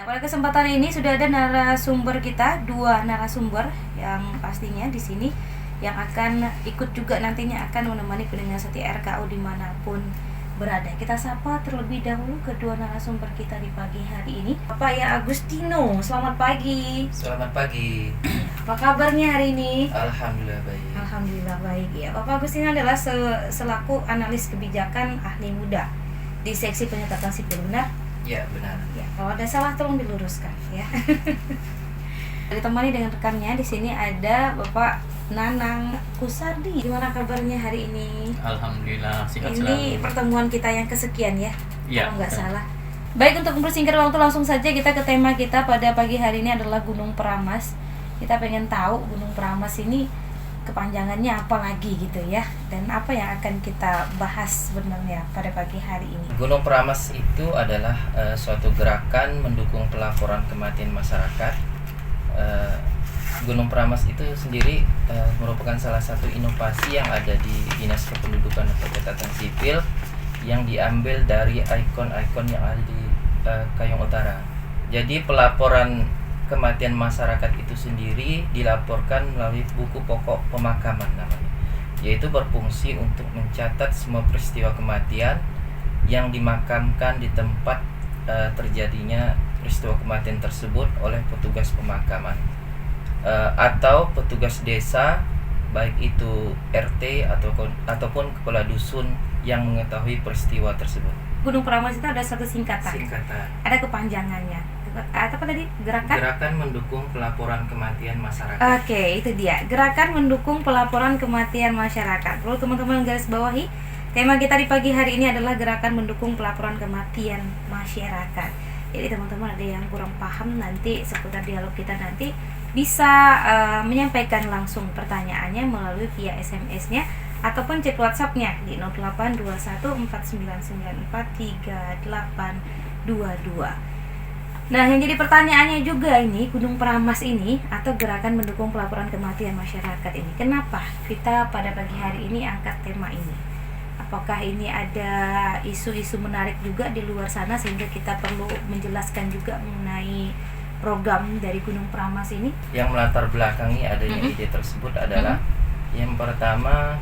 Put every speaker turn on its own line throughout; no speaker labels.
pada kesempatan ini sudah ada narasumber kita, dua narasumber yang pastinya di sini yang akan ikut juga nantinya akan menemani pendengar setia RKO dimanapun berada. Kita sapa terlebih dahulu kedua narasumber kita di pagi hari ini. Bapak ya Agustino, selamat pagi.
Selamat pagi.
Apa kabarnya hari ini?
Alhamdulillah baik.
Alhamdulillah baik ya. Bapak Agustino adalah selaku analis kebijakan ahli muda di seksi penyekatan sipil, benar?
Ya benar.
Ya, kalau ada salah tolong diluruskan ya. Ditemani dengan rekannya di sini ada Bapak Nanang Kusardi. Gimana kabarnya hari ini?
Alhamdulillah sehat selalu.
Ini pertemuan kita yang kesekian ya,
Ya,
kalau nggak
betul.
salah. Baik, untuk mempersingkat waktu langsung saja kita ke tema kita pada pagi hari ini adalah Gunung Peramas. Kita pengen tahu Gunung Peramas ini kepanjangannya apa lagi gitu ya, dan apa yang akan kita bahas sebenarnya pada pagi hari ini.
Gunung Peramas itu adalah suatu gerakan mendukung pelaporan kematian masyarakat. Gunung Peramas itu sendiri merupakan salah satu inovasi yang ada di Dinas Kependudukan dan Pencatatan Sipil yang diambil dari ikon-ikon yang ada di Kayong Utara. Jadi pelaporan kematian masyarakat itu sendiri dilaporkan melalui buku pokok pemakaman namanya, yaitu berfungsi untuk mencatat semua peristiwa kematian yang dimakamkan di tempat terjadinya peristiwa kematian tersebut oleh petugas pemakaman atau petugas desa, baik itu RT ataupun kepala dusun yang mengetahui peristiwa tersebut.
Gunung Peramas itu ada satu singkatan, ada kepanjangannya. Apa tadi?
Gerakan mendukung pelaporan kematian masyarakat.
Oke, itu dia. Gerakan mendukung pelaporan kematian masyarakat. Perlu teman-teman garis bawahi, tema kita di pagi hari ini adalah gerakan mendukung pelaporan kematian masyarakat. Jadi teman-teman ada yang kurang paham nanti seputar dialog kita nanti bisa menyampaikan langsung pertanyaannya melalui via SMS-nya ataupun chat WhatsApp-nya di 082149943822. Nah, yang jadi pertanyaannya juga ini, Gunung Peramas ini atau gerakan mendukung pelaporan kematian masyarakat ini, kenapa kita pada pagi hari ini angkat tema ini? Apakah ini ada isu-isu menarik juga di luar sana sehingga kita perlu menjelaskan juga mengenai program dari Gunung Peramas ini?
Yang melatar belakangi adanya ide tersebut adalah yang pertama,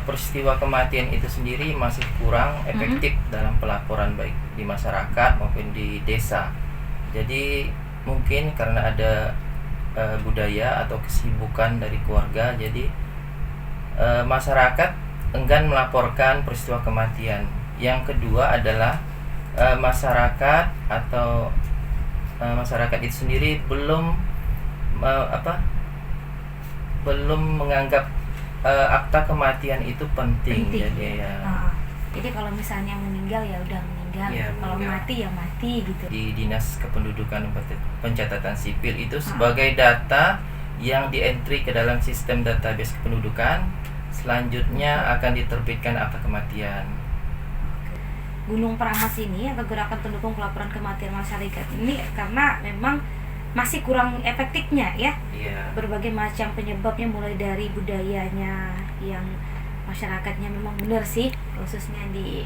peristiwa kematian itu sendiri masih kurang efektif dalam pelaporan baik di masyarakat maupun di desa. Jadi mungkin karena ada budaya atau kesibukan dari keluarga, jadi masyarakat enggan melaporkan peristiwa kematian. Yang kedua adalah masyarakat itu sendiri belum menganggap akta kematian itu penting.
Jadi kalau misalnya meninggal ya udah meninggal,
ya,
kalau mati ya mati gitu.
Di Dinas Kependudukan dan Pencatatan Sipil itu sebagai data yang di-entry ke dalam sistem database kependudukan, selanjutnya akan diterbitkan akta kematian.
Gunung Peramas ini atau gerakan pendukung pelaporan kematian masyarakat ini karena memang masih kurang efektifnya ya. Berbagai macam penyebabnya, mulai dari budayanya yang masyarakatnya memang benar sih, khususnya di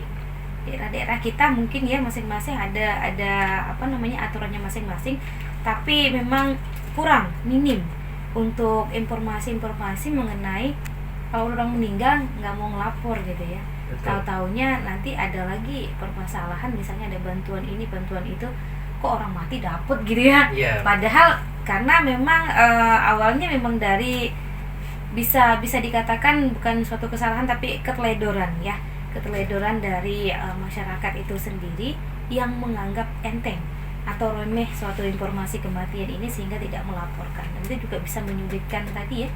daerah-daerah kita mungkin ya masing-masing ada aturannya masing-masing, tapi memang kurang minim untuk informasi-informasi mengenai kalau orang meninggal nggak mau ngelapor gitu ya. Tahu-taunya nanti ada lagi permasalahan, misalnya ada bantuan ini bantuan itu, kok orang mati dapet gitu ya. Padahal karena memang awalnya memang dari bisa dikatakan bukan suatu kesalahan tapi keteledoran ya, keteledoran dari masyarakat itu sendiri yang menganggap enteng atau remeh suatu informasi kematian ini sehingga tidak melaporkan, dan itu juga bisa menyulitkan tadi ya,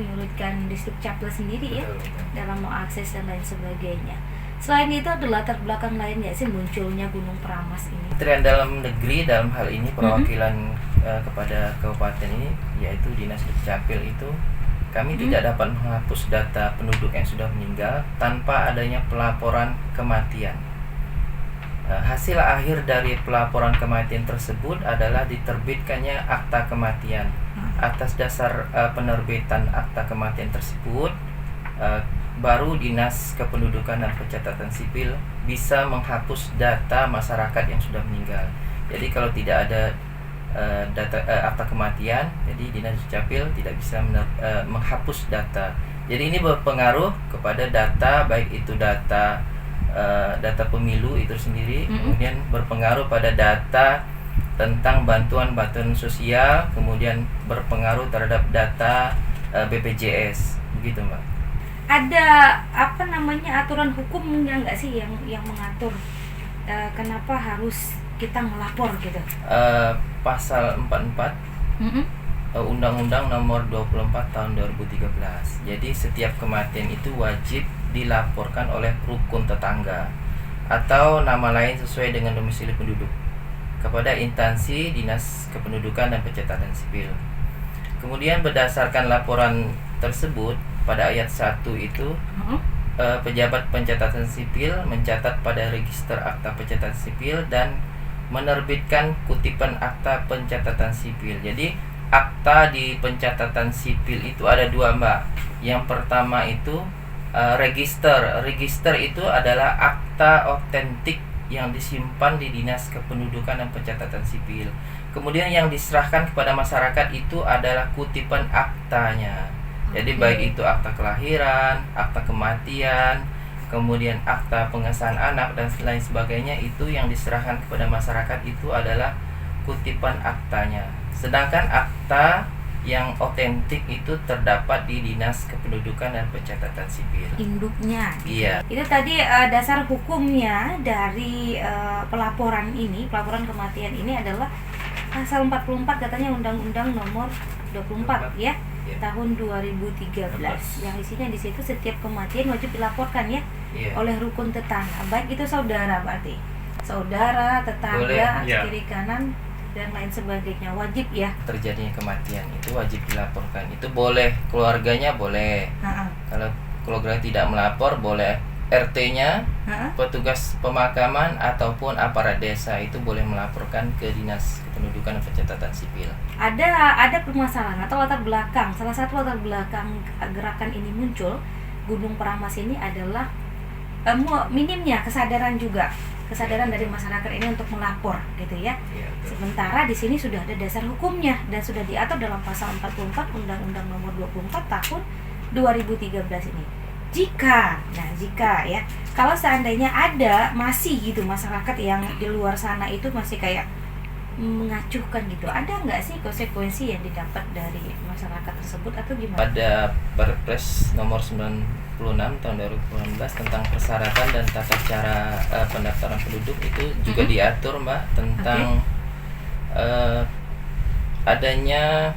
menyulitkan distrik capil sendiri ya dalam mengakses dan lain sebagainya. Selain itu ada latar belakang lain nggak sih munculnya Gunung Peramas ini?
Kementerian Dalam Negeri dalam hal ini perwakilan kepada kabupaten ini, yaitu Dinas Dukcapil itu, kami tidak dapat menghapus data penduduk yang sudah meninggal tanpa adanya pelaporan kematian. Hasil akhir dari pelaporan kematian tersebut adalah diterbitkannya akta kematian. Atas dasar penerbitan akta kematian tersebut, baru Dinas Kependudukan dan Pencatatan Sipil bisa menghapus data masyarakat yang sudah meninggal. Jadi kalau tidak ada akta kematian, jadi Dinas Dukcapil tidak bisa menghapus data. Jadi ini berpengaruh kepada data, baik itu data pemilu itu sendiri, kemudian berpengaruh pada data tentang bantuan sosial, kemudian berpengaruh terhadap data BPJS, begitu Mbak.
Ada aturan hukumnya nggak sih yang mengatur kenapa harus kita melapor gitu?
Pasal 44 Undang-Undang Nomor 24 Tahun 2013. Jadi setiap kematian itu wajib dilaporkan oleh rukun tetangga atau nama lain sesuai dengan domisili penduduk kepada instansi Dinas Kependudukan dan Pencatatan Sipil. Kemudian berdasarkan laporan tersebut pada ayat 1 itu pejabat pencatatan sipil mencatat pada register akta pencatatan sipil dan menerbitkan kutipan akta pencatatan sipil. Jadi akta di pencatatan sipil itu ada dua Mbak. Yang pertama itu register. Register itu adalah akta otentik yang disimpan di Dinas Kependudukan dan Pencatatan Sipil. Kemudian yang diserahkan kepada masyarakat itu adalah kutipan aktanya. Jadi baik itu akta kelahiran, akta kematian, kemudian akta pengesahan anak dan lain sebagainya, itu yang diserahkan kepada masyarakat itu adalah kutipan aktanya. Sedangkan akta yang otentik itu terdapat di Dinas Kependudukan dan Pencatatan Sipil.
Induknya.
Iya.
Itu tadi dasar hukumnya dari pelaporan kematian ini adalah pasal 44 katanya Undang-Undang Nomor 24 ya. Tahun 2013 yang isinya di situ setiap kematian wajib dilaporkan ya oleh rukun tetangga, baik itu saudara, berarti saudara, tetangga, kiri kanan dan lain sebagainya, wajib ya.
Terjadinya kematian itu wajib dilaporkan. Itu boleh keluarganya boleh. Kalau keluarga tidak melapor boleh RT-nya, petugas pemakaman ataupun aparat desa itu boleh melaporkan ke Dinas Kependudukan dan Pencatatan Sipil.
Ada permasalahan atau latar belakang. Salah satu latar belakang gerakan ini muncul Gunung Peramas ini adalah minimnya kesadaran dari masyarakat ini untuk melapor gitu ya. Sementara di sini sudah ada dasar hukumnya dan sudah diatur dalam pasal 44 Undang-Undang Nomor 24 Tahun 2013 ini. Jika ya, kalau seandainya ada masih gitu masyarakat yang di luar sana itu masih kayak mengacuhkan gitu, ada nggak sih konsekuensi yang didapat dari masyarakat tersebut atau gimana?
Pada Perpres Nomor 96 Tahun 2019 tentang persyaratan dan tata cara pendaftaran penduduk itu juga diatur Mbak tentang adanya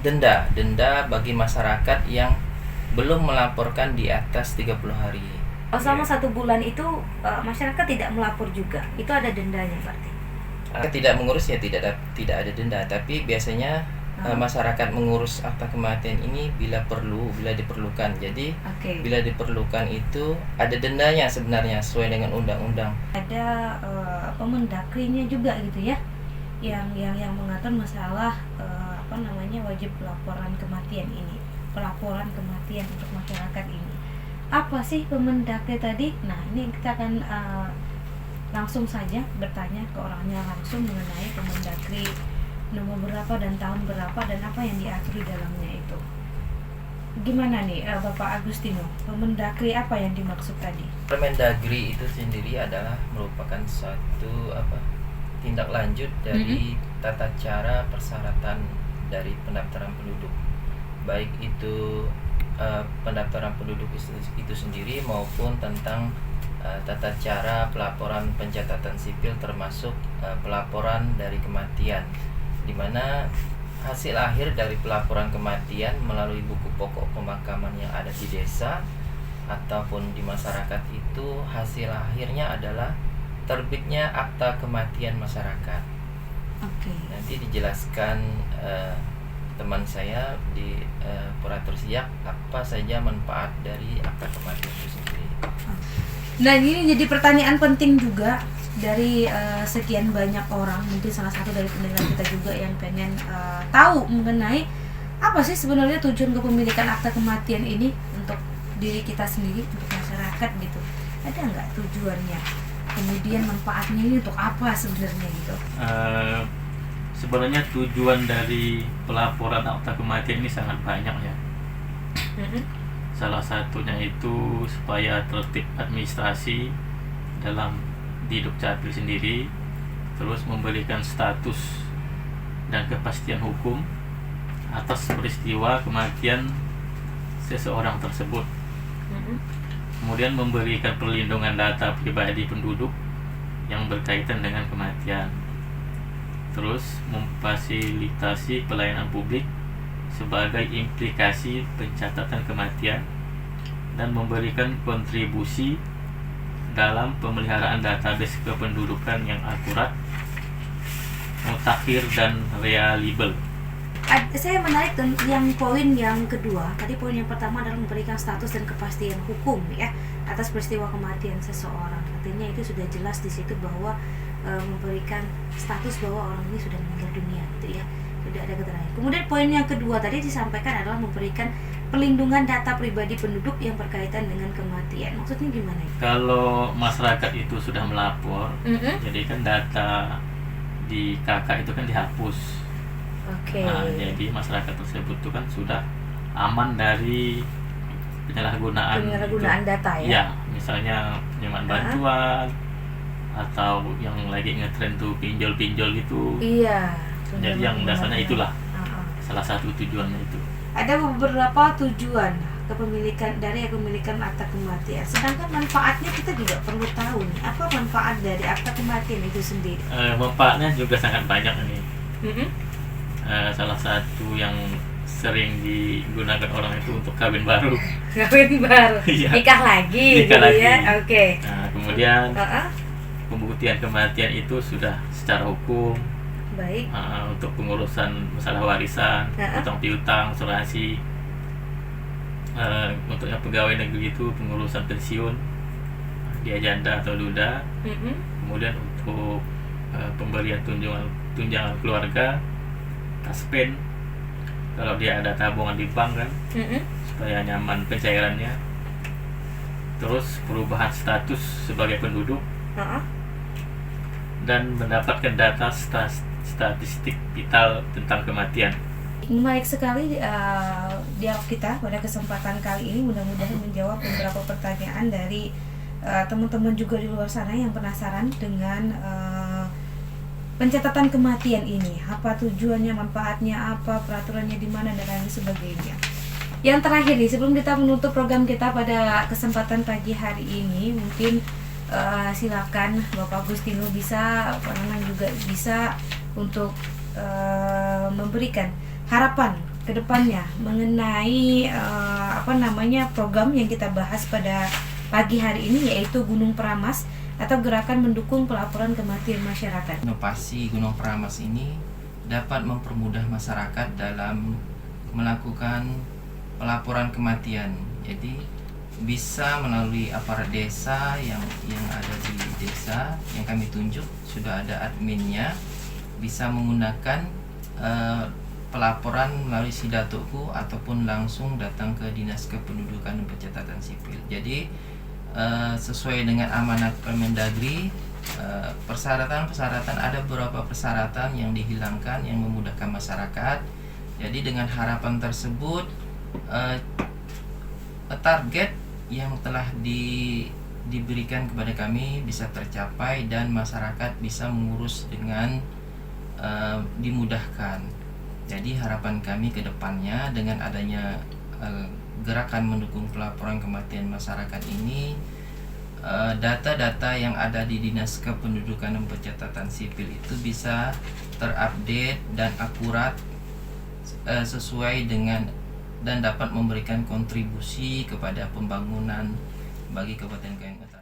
denda bagi masyarakat yang belum melaporkan di atas 30 hari.
Selama 1 bulan itu masyarakat tidak melapor juga, itu ada dendanya berarti?
Tidak mengurus ya tidak ada denda, tapi biasanya masyarakat mengurus akta kematian ini bila diperlukan. Jadi bila diperlukan itu ada dendanya sebenarnya sesuai dengan undang-undang.
Ada Mendagrinya juga gitu ya, yang mengatur masalah wajib pelaporan kematian ini. Pelaporan kematian untuk masyarakat ini. Apa sih Mendagri tadi? Nah, ini kita akan langsung saja bertanya ke orangnya langsung mengenai Mendagri nomor berapa dan tahun berapa dan apa yang diatur di dalamnya itu. Gimana nih Bapak Agustino? Mendagri apa yang dimaksud tadi?
Mendagri itu sendiri adalah merupakan suatu tindak lanjut dari tata cara persyaratan dari pendaftaran penduduk. Baik itu pendaftaran penduduk itu sendiri maupun tentang tata cara pelaporan pencatatan sipil termasuk pelaporan dari kematian, di mana hasil akhir dari pelaporan kematian melalui buku pokok pemakaman yang ada di desa ataupun di masyarakat itu hasil akhirnya adalah terbitnya akta kematian masyarakat. Nanti dijelaskan teman saya di Puratur Siak apa saja manfaat dari akta kematian itu sendiri.
Nah, ini jadi pertanyaan penting juga dari sekian banyak orang, mungkin salah satu dari pendengar kita juga yang pengen tahu mengenai apa sih sebenarnya tujuan kepemilikan akta kematian ini untuk diri kita sendiri, untuk masyarakat gitu. Ada nggak tujuannya? kemudian manfaatnya ini untuk apa sebenarnya gitu?
Sebenarnya tujuan dari pelaporan akta kematian ini sangat banyak ya. Salah satunya itu supaya tertib administrasi dalam di Dukcapil sendiri, terus memberikan status dan kepastian hukum atas peristiwa kematian seseorang tersebut. Kemudian memberikan perlindungan data pribadi penduduk yang berkaitan dengan kematian. Terus memfasilitasi pelayanan publik sebagai implikasi pencatatan kematian dan memberikan kontribusi dalam pemeliharaan database kependudukan yang akurat, mutakhir dan reliable.
Saya menarik dan yang poin yang kedua. Tadi poin yang pertama adalah memberikan status dan kepastian hukum ya atas peristiwa kematian seseorang. Artinya itu sudah jelas di situ bahwa memberikan status bahwa orang ini sudah meninggal dunia gitu ya, sudah ada keterangan. Kemudian poin yang kedua tadi disampaikan adalah memberikan perlindungan data pribadi penduduk yang berkaitan dengan kematian. Maksudnya gimana?
Kalau masyarakat itu sudah melapor, jadi kan data di KK itu kan dihapus. Nah, jadi masyarakat tersebut itu kan sudah aman dari penyalahgunaan
data ya.
Ya, misalnya penerimaan bantuan atau yang lagi ngetren tuh pinjol-pinjol gitu.
Iya.
Jadi yang dasarnya itulah salah satu tujuannya itu.
Ada beberapa tujuan kepemilikan akta kematian. Sedangkan manfaatnya kita juga perlu tahu nih. Apa manfaat dari akta kematian itu sendiri?
Manfaatnya juga sangat banyak nih. Salah satu yang sering digunakan orang itu untuk kawin baru.
Kawin baru. Nikah lagi.
Nikah lagi.
Ya? Oke.
Nah, kemudian pembuktian kematian itu sudah secara hukum.
Baik.
Untuk pengurusan masalah warisan, utang piutang, asuransi. Untuk yang pegawai negeri itu pengurusan pensiun, dia janda atau duda. Kemudian untuk pemberian tunjangan keluarga, taspen, kalau dia ada tabungan di bank kan, supaya nyaman pencairannya. Terus perubahan status sebagai penduduk, dan mendapatkan data statistik vital tentang kematian.
Menarik sekali dialog kita pada kesempatan kali ini. Mudah-mudahan menjawab beberapa pertanyaan dari teman-teman juga di luar sana yang penasaran dengan pencatatan kematian ini. Apa tujuannya, manfaatnya apa, peraturannya di mana, dan lain sebagainya. Yang terakhir nih, sebelum kita menutup program kita pada kesempatan pagi hari ini, mungkin silakan Bapak Agustino bisa, Pak Nanang juga bisa untuk memberikan harapan ke depannya mengenai program yang kita bahas pada pagi hari ini, yaitu Gunung Pramas atau gerakan mendukung pelaporan kematian masyarakat.
Inovasi Gunung Pramas ini dapat mempermudah masyarakat dalam melakukan pelaporan kematian. Jadi bisa melalui aparat desa yang ada di desa yang kami tunjuk, sudah ada adminnya, bisa menggunakan pelaporan melalui Sidatuku ataupun langsung datang ke Dinas Kependudukan dan Pencatatan Sipil. Jadi sesuai dengan amanat Permendagri, persyaratan ada beberapa persyaratan yang dihilangkan yang memudahkan masyarakat. Jadi dengan harapan tersebut target yang telah diberikan kepada kami bisa tercapai dan masyarakat bisa mengurus dengan dimudahkan. Jadi harapan kami ke depannya dengan adanya gerakan mendukung pelaporan kematian masyarakat ini, data-data yang ada di Dinas Kependudukan dan Pencatatan Sipil itu bisa terupdate dan akurat sesuai dengan dan dapat memberikan kontribusi kepada pembangunan bagi Kabupaten Kayong Utara.